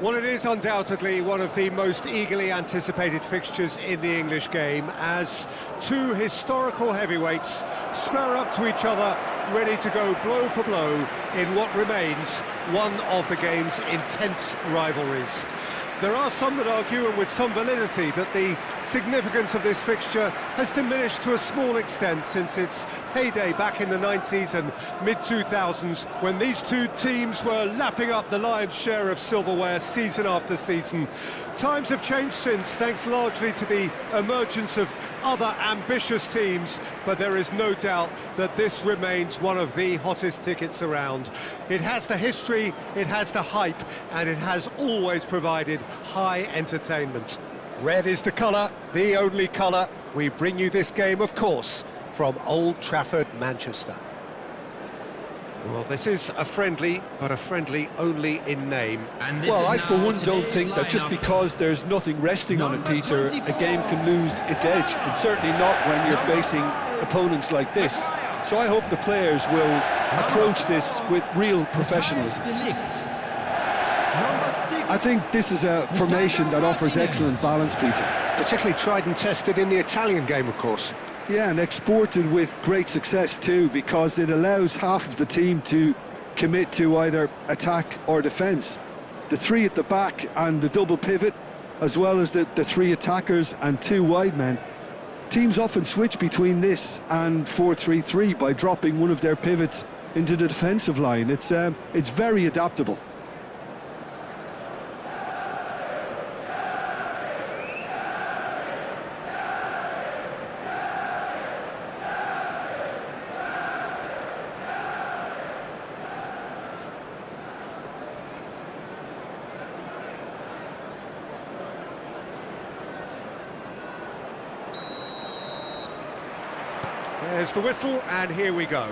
Well, it is undoubtedly one of the most eagerly anticipated fixtures in the English game as two historical heavyweights square up to each other, ready to go blow for blow in what remains one of the game's intense rivalries. There are some that argue, and with some validity, that the significance of this fixture has diminished to a small extent since its heyday back in the 90s and mid-2000s, when these two teams were lapping up the lion's share of silverware season after season. Times have changed since, thanks largely to the emergence of other ambitious teams, but there is no doubt that this remains one of the hottest tickets around. It has the history, it has the hype, and it has always provided high entertainment. Red is the colour, the only colour. We bring you this game, of course, from Old Trafford, Manchester. Well, this is a friendly, but a friendly only in name. Well, I for one don't think that just because there's nothing resting on it, Peter, a game can lose its edge, and certainly not when you're facing opponents like this. So I hope the players will approach this with real professionalism. I think this is a formation that offers excellent balance, Peter. Particularly tried and tested in the Italian game, of course. Yeah, and exported with great success too, because it allows half of the team to commit to either attack or defence. The three at the back and the double pivot, as well as the three attackers and two wide men. Teams often switch between this and 4-3-3 by dropping one of their pivots into the defensive line. It's very adaptable. There's the whistle, and here we go.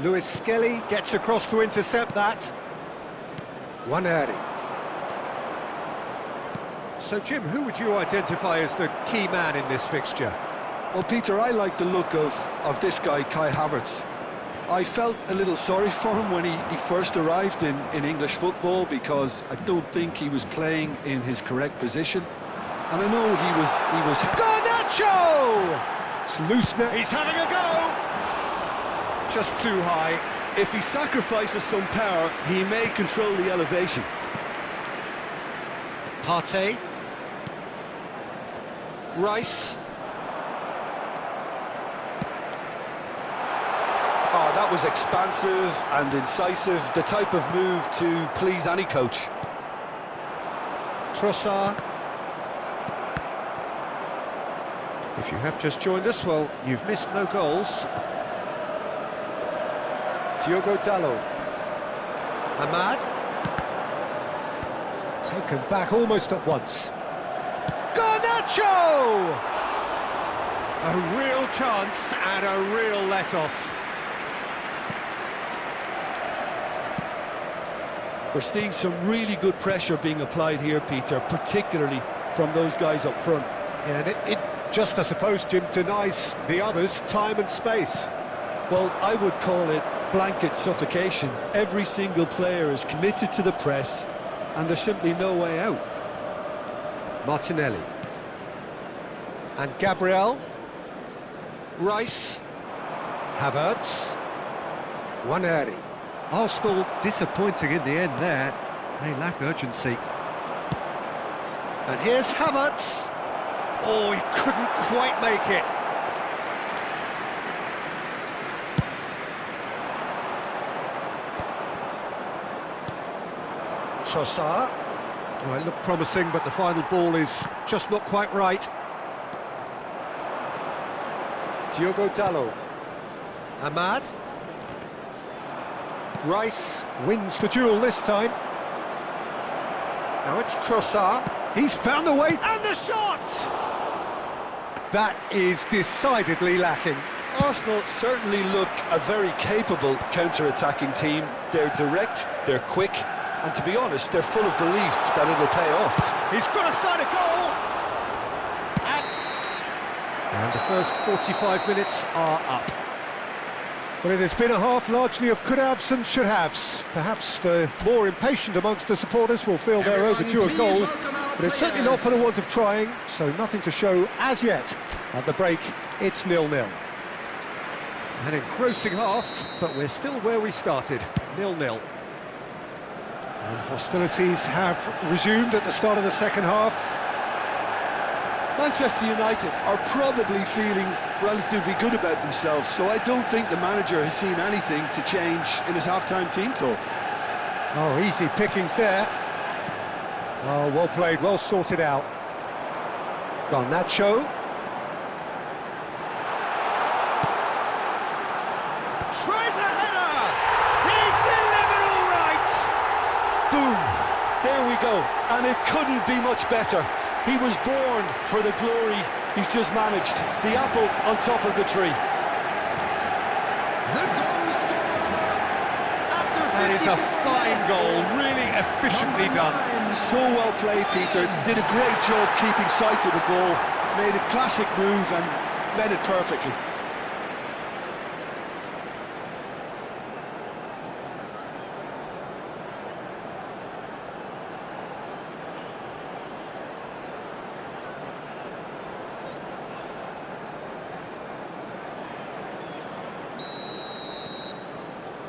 Lewis Skelly gets across to intercept that. Waneri. So, Jim, who would you identify as the key man in this fixture? Well, Peter, I like the look of this guy, Kai Havertz. I felt a little sorry for him when he first arrived in English football, because I don't think he was playing in his correct position. And I know he was... Garnacho! It's loose now. He's having a go! Just too high. If he sacrifices some power, he may control the elevation. Partey. Rice. Oh, that was expansive and incisive, the type of move to please any coach. Trossard. If you have just joined us, well, you've missed no goals. Diogo Dalot. Ahmad. Taken back almost at once. Garnacho! A real chance and a real let-off. We're seeing some really good pressure being applied here, Peter, particularly from those guys up front. Yeah, and it just, I suppose, Jim, denies the others time and space. Well, I would call it blanket suffocation. Every single player is committed to the press, and there's simply no way out. Martinelli. And Gabriel. Rice. Havertz. Waneri. Arsenal disappointing in the end there. They lack urgency. And here's Havertz. Oh, he couldn't quite make it. Trossard. Oh, it looked promising, but the final ball is just not quite right. Diogo Dalot. Ahmad. Rice wins the duel this time. Now it's Trossard. He's found a way, and the shot! That is decidedly lacking. Arsenal certainly look a very capable counter-attacking team. They're direct, they're quick, and to be honest, they're full of belief that it'll pay off. He's got a side of goal! And the first 45 minutes are up. Well, it has been a half largely of could-haves and should-haves. Perhaps the more impatient amongst the supporters will feel they're overdue a goal, but it's certainly not for the want of trying, so nothing to show as yet. At the break, it's 0-0. An engrossing half, but we're still where we started, 0-0. And hostilities have resumed at the start of the second half. Manchester United are probably feeling relatively good about themselves, so I don't think the manager has seen anything to change in his half-time team talk. Oh, easy pickings there. Oh, well played, well sorted out. Garnacho. Tries a header! He's delivered all right! Boom! There we go, and it couldn't be much better. He was born for the glory he's just managed. The apple on top of the tree. The goal scorer after That is a fine goal, really efficiently done. So well played, Peter. Did a great job keeping sight of the ball. Made a classic move and met it perfectly.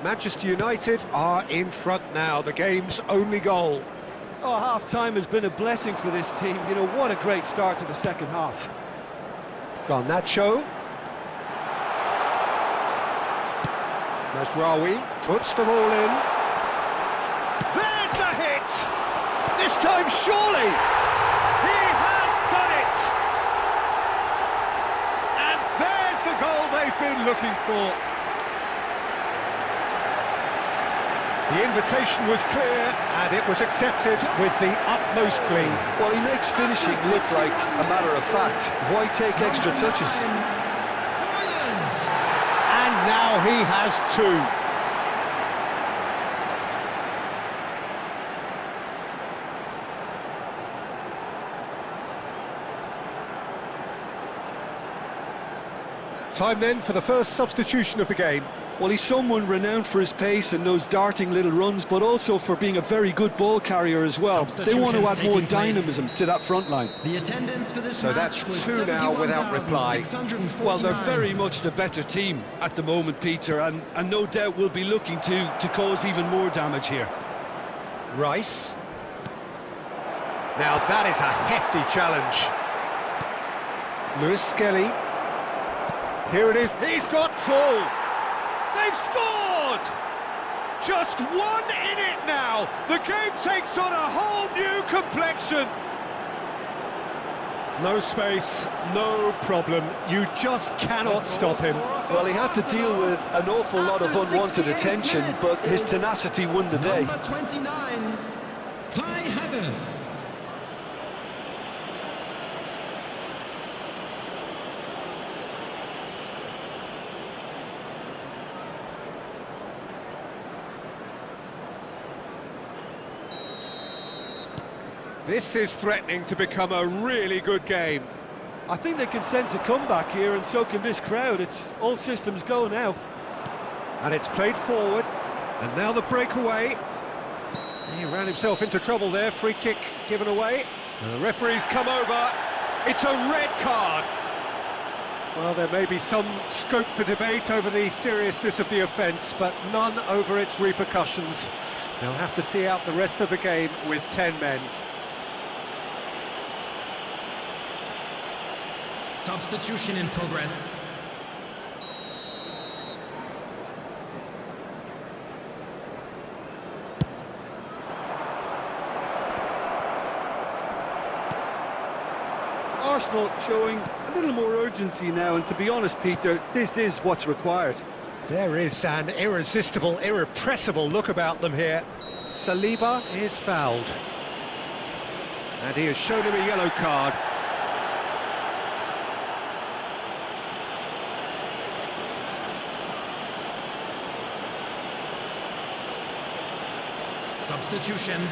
Manchester United are in front now, the game's only goal. Oh, half-time has been a blessing for this team. You know, what a great start to the second half. Garnacho. Masraoui puts the ball in. There's the hit! This time surely! He has done it! And there's the goal they've been looking for. The invitation was clear, and it was accepted with the utmost glee. Well, he makes finishing look like a matter of fact. Why take extra touches? And now he has two. Time then for the first substitution of the game. Well, he's someone renowned for his pace and those darting little runs, but also for being a very good ball carrier as well. They want to add more dynamism to that front line. The attendance for this So match that's was two now without reply. 71,649. Well, they're very much the better team at the moment, Peter, and no doubt will be looking to cause even more damage here. Rice. Now that is a hefty challenge. Lewis Skelly. Here it is. He's got full. They've scored! Just one in it now. The game takes on a whole new complexion. No space, no problem. You just cannot stop him. Well, he had to deal with an awful lot of unwanted attention, but his tenacity won the day. Number 29, Kai Havertz. This is threatening to become a really good game. I think they can sense a comeback here, and so can this crowd. It's all systems go now. And it's played forward. And now the breakaway. He ran himself into trouble there. Free kick given away. And the referee's come over. It's a red card. Well, there may be some scope for debate over the seriousness of the offence, but none over its repercussions. They'll have to see out the rest of the game with 10 men. Substitution in progress. Arsenal showing a little more urgency now, and to be honest, Peter, this is what's required. There is an irresistible, irrepressible look about them here. Saliba is fouled. And he has shown him a yellow card. Substitution.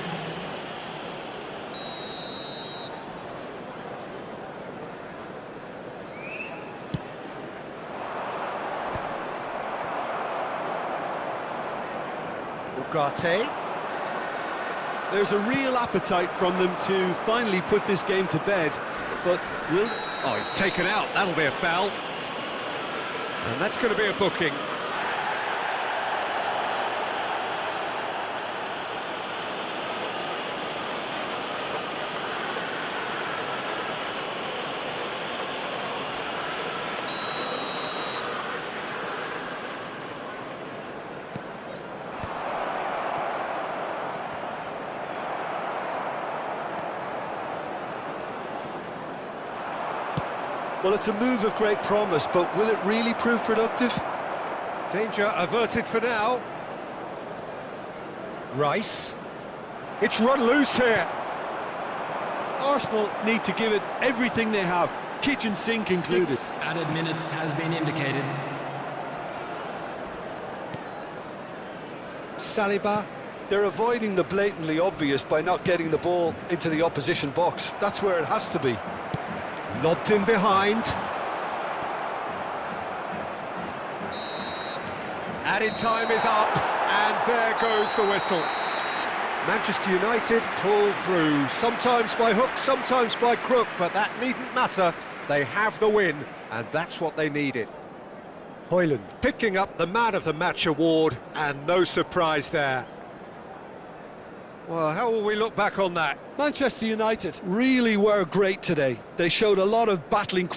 Ugarte. There's a real appetite from them to finally put this game to bed, but will... Oh, he's taken out. That'll be a foul. And that's going to be a booking. Well, it's a move of great promise, but will it really prove productive? Danger averted for now. Rice. It's run loose here. Arsenal need to give it everything they have, kitchen sink included. 6 added minutes has been indicated. Saliba. They're avoiding the blatantly obvious by not getting the ball into the opposition box. That's where it has to be. Lobbed in behind. Added time is up, and there goes the whistle. Manchester United pull through, sometimes by hook, sometimes by crook, but that needn't matter. They have the win, and that's what they needed. Højlund picking up the Man of the Match award, and no surprise there. Well, how will we look back on that? Manchester United really were great today. They showed a lot of battling quality.